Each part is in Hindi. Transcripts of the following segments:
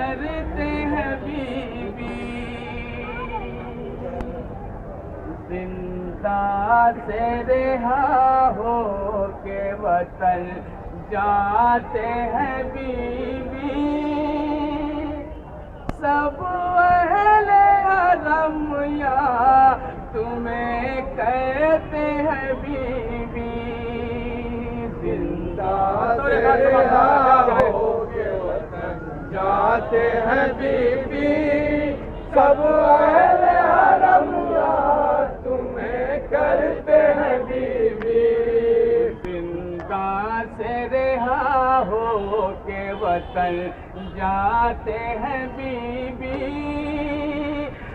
करते हैं बीवी। जिंदा से रिहा हो के वतन जाते हैं बीवी। सब अहले हरम या तुम्हें कहते हैं बीवी। जिंदा से रिहा हो के वतन जाते हैं बीवी। सब अहले हरम या तुम्हें करते हैं बीवी। जिंदा से रिहा हो के वतन जाते हैं बीवी।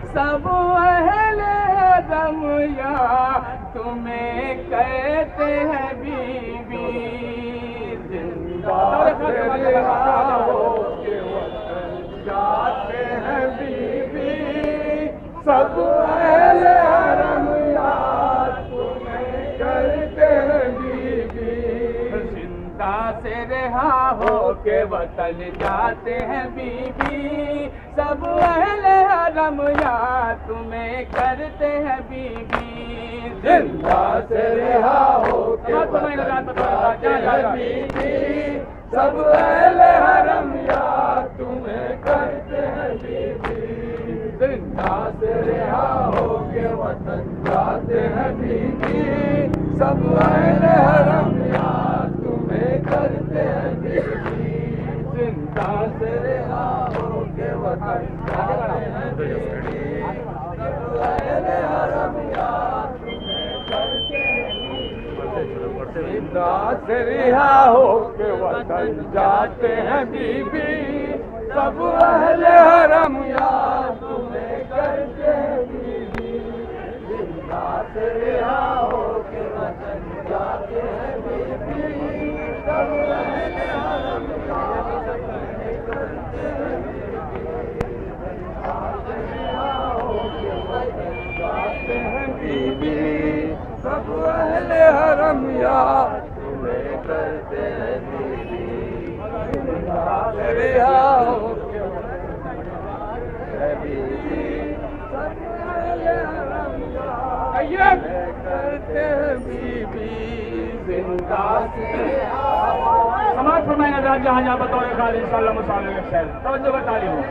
सब अहले हरम या तुम्हें कहते हैं बीवी। जिंदा से रिहा हो के वतन जाते हैं बीवी। सब अहले हरम या तुम्हें करते हैं बीवी। जिंदा से रिहा हो के वतन जाते हैं बीवी। सब अहले हरम या तुम्हें करते हैं बीवी। जिंदा से रिहा हो के वतन जाते हैं बीवी। सब अहले हरम या तुम्हें करते हैं बीवी। जिंदा से रिहा हो के वतन जाते हैं बीवी। सब अहले हरम या तुम्हें करते हैं बीवी। जिंदा से रिहा हो के वतन जाते हैं बीवी। सब अहले हरम या तुम्हें करते हैं बीवी। जिंदा से रिहा हो के वतन जाते हैं बीवी। सब अहले हरम या तुम्हें करते हैं बीवी। जिंदा से रिहा हो के वतन जाते हैं बीवी। सब अहले हरम या तुम्हें करते हैं बीवी। जिंदा से रिहा हो के वतन जाते हैं बीवी। सब अहले हरम या तुम्हें करते हैं बीवी। जिंदा से रिहा हो के वतन जाते हैं बीवी। सब अहले हरम या तुम्हें करते हैं बीवी। जिंदा से रिहा हो। समाज फरमाएंगे जहाँ जहाँ बतौर खाली इंशाअल्लाह मुसाले में शहर तवज्जो का तालीम हो।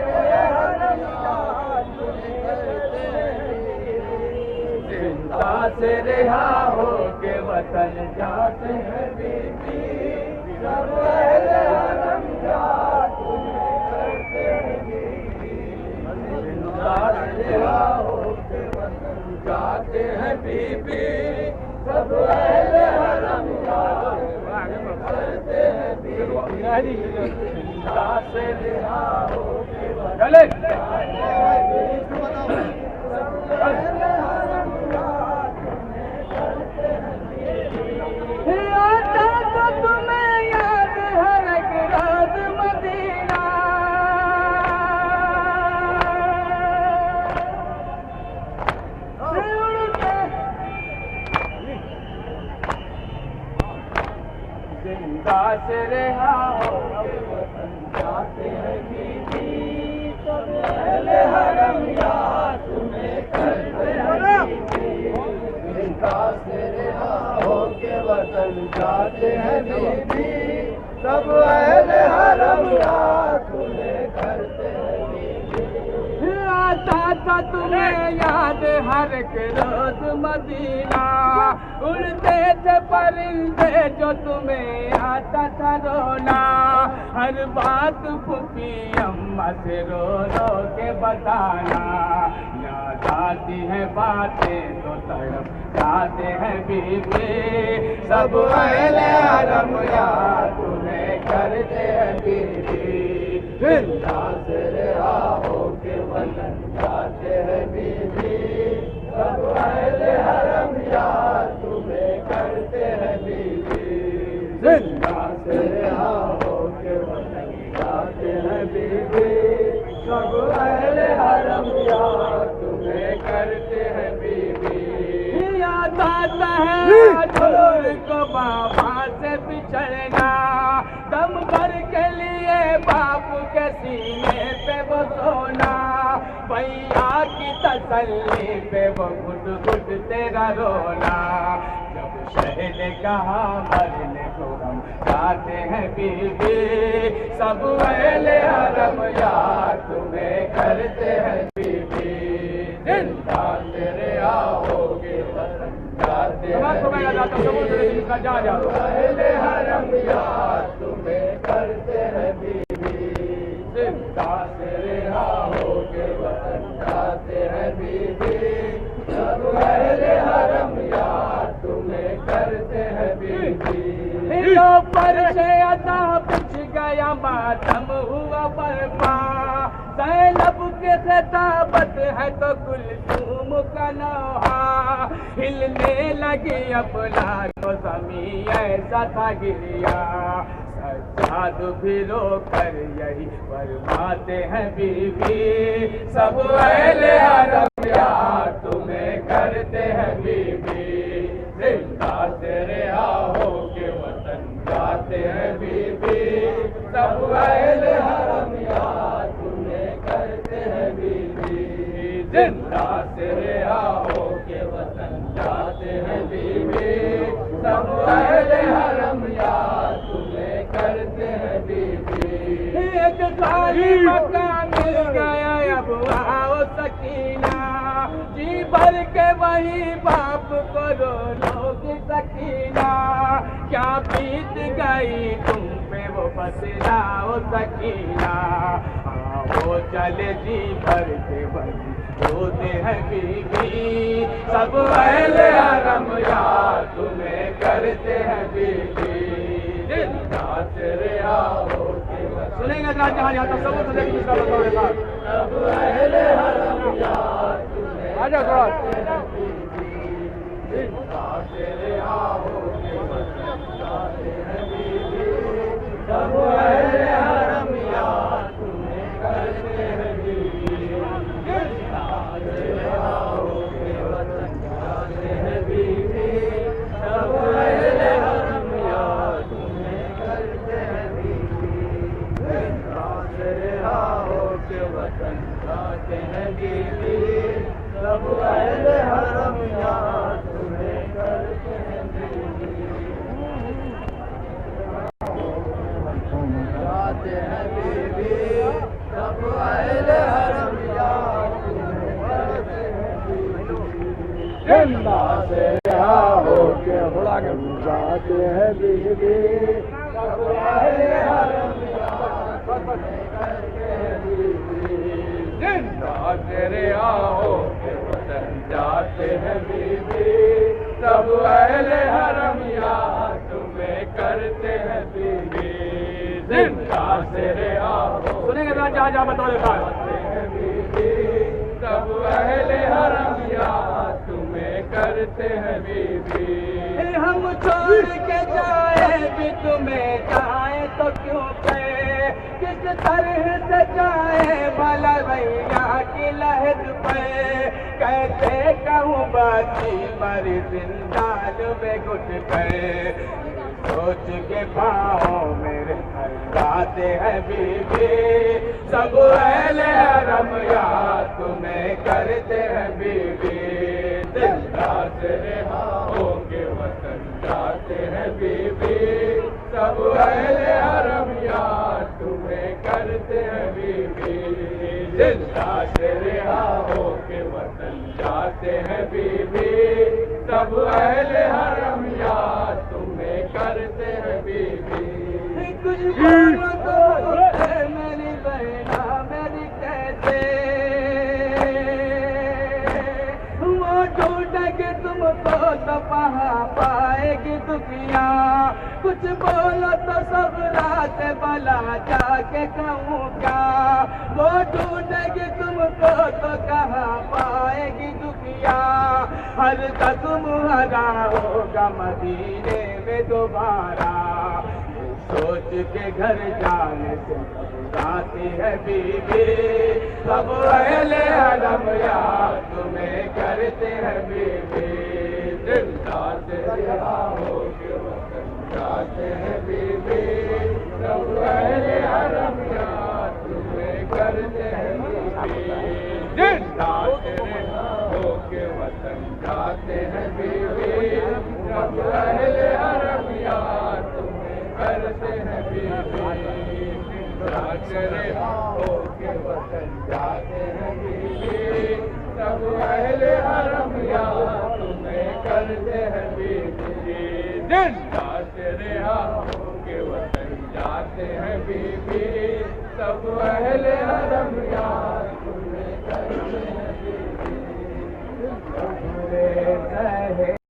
जिंदा से रिहा हो के वतन जाते हैं बीवी। सब अहले हरम या तुम्हें करते हैं बीवी। जिंदा से रिहा हो के वतन जाते हैं बीवी। सब अहले हरम या तुम्हें करते हैं बीवी। जिंदा से रिहा हो के वतन जाते हैं बीवी। सब अहले हरम या तुम्हें करते हैं बीवी। आता तो तुम्हें याद हर एक रात मदीना। जिंदा से रिहा हो के वतन जाते हैं बीवी। सब अहले हरम या तुम्हें करते हैं बीवी। जिंदा से रिहा हो के वतन जाते हैं बीवी। सब अहले हरम या तुम्हें करते हैं बीवी। आता था तुम्हें याद हर एक रोज मदीना। उड़ते थे परिंदे जो तुम्हें आता था रोना। हर बात फूफी अम्मा से रो रो के बताना। याद आती है बातें तो तड़प जाते हैं बीवी। सब अहले हरम या तुम्हें करते हैं बीवी। जिंदा से रिहा हो के वतन जाते हैं बीवी। सब अहले हरम या तुम्हें करते हैं बीवी। जिंदा से रिहा हो के वतन जाते हैं बीवी। सब अहले हरम या तुम्हें करते हैं बीवी। याद आता है छोड़ को बाबा से बिछड़ना। दम भर के लिए बाप के सीने पे वो सोना, भैया की तसल्ली पे वो घुट घुट तेरा रोना। जब शह ने कहा मरने को हम जाते हैं बीबी, सब अहले हरम यार तुम्हें करते हैं बीबी। जिंदा तेरे आओगे वतन जाते हैं बीबी, अहले हरम यार तुम्हें करते हैं बीबी। जिंदा तेरे आओगे वतन जाते हैं बीबी, सब अहले हरम यार तुम्हें करते हैं बीबी। पर से अदा पिछ गया मातम हुआ बर्पा, ज़ैनब के खिताबत है तो कुलसूम का नौहा, हिलने लगी अपना तो ज़मीं ऐसा था गिरिया। सज्जाद भी रो कर यही फरमाते हैं बीबी, सब अहले हरम यार तुम्हें करते हैं बीबी। जिंदा तेरे आओगे वतन जाते हैं बीबी, सब अहले हरम यार तुम्हें करते हैं बीबी। जिंदा तेरे आओगे वतन जाते हैं बीबी, सब अहले हरम यार तुम्हें करते हैं बीबी। एक खाली मकान मिल गया अब आओ सकीना, जी भर के वही बाप को रो लोगी सकीना। क्या बीत गई तुम पे वो फसला ओ सकीना, आओ चले जी भर के वही रोते हैं बीबी, सब अहले हरम यार तुम्हें करते हैं बीबी। जिंदा तेरे आओगे सुनेंगे जहाँ यहाँ तक सब सब अहले हरम यार तुम्हें आ जाओ थोड़ा। जिंदा तेरे आओगे वतन जाते हैं बीबी, सब अहले हरम यार तुम्हें करते हैं बीबी। जिंदा तेरे आओगे वतन जाते हैं बीबी, सब अहले हरम यार तुम्हें करते हैं बीबी। जिंदा तेरे आओगे वतन जाते हैं बीबी, सब अहले हरम यार तुम्हें करते हैं बीबी। जाते हैं बीबी, सब अहले हरम यार तुम्हें करते हैं बीबी। जिंदा से होके जाते हैं बीबी, सब अहले हरम यार तुम्हें करते हैं बीबी। जिंदा तेरे आओगे वतन जाते हैं बीबी, सब अहले हरम यार तुम्हें करते हैं बीबी। जिंदा तेरे आओ सुनेंगे जहाँ जहाँ बताओ बीबी, सब अहले हरम यार तुम्हें करते हैं बीबी। हम छोड़ के जाए भी तुम्हें जाए तो क्यों पे, किस तरह से जाए भला भैया की लहर पे। कैसे कहूँ बाती मरी जिंदाल में घुट गए, सोच के पाँव मेरे हल्लाते हैं बीबी, सब अहले हरम यार तुम्हें करते हैं बीबी। जिंदा तेरे आओगे वतन जाते हैं बीबी, सब अहले हरम यार तुम्हें करते हैं बीबी। जिंदा तेरे आओगे वतन जाते हैं बीबी, सब अहले हरम यार तुम्हें करते हैं बीबी। कुछ बोलो तो मेरी बहना मेरी कैसे, वो ढूंढेगी तुमको तो पहा पाएगी दुनिया। कुछ बोलो तो सब रात भला जाके कहूँ क्या, वो ढूंढेगी तुमको तो कहाँ पाएगी दुनिया। हर कदम हरा होगा मदीने में दोबारा, सोच के घर जाने से घबराती है बीबी, सब अहले हरम यार तुम्हें करते हैं बीबी। जिंदा तेरे आओगे वतन जाते हैं बीबी, सब अहले हरम यार तुम्हें जाते हैं बीवी, सब अहले हरम यार तुम्हें करते हैं बीवी। के वतन जाते हैं बीवी, सब अहले हरम यार तुम्हें करते हैं बीवी। के वतन जाते हैं बीवी, सब अहले हरम यार तुम्हें करते हैं बीवी।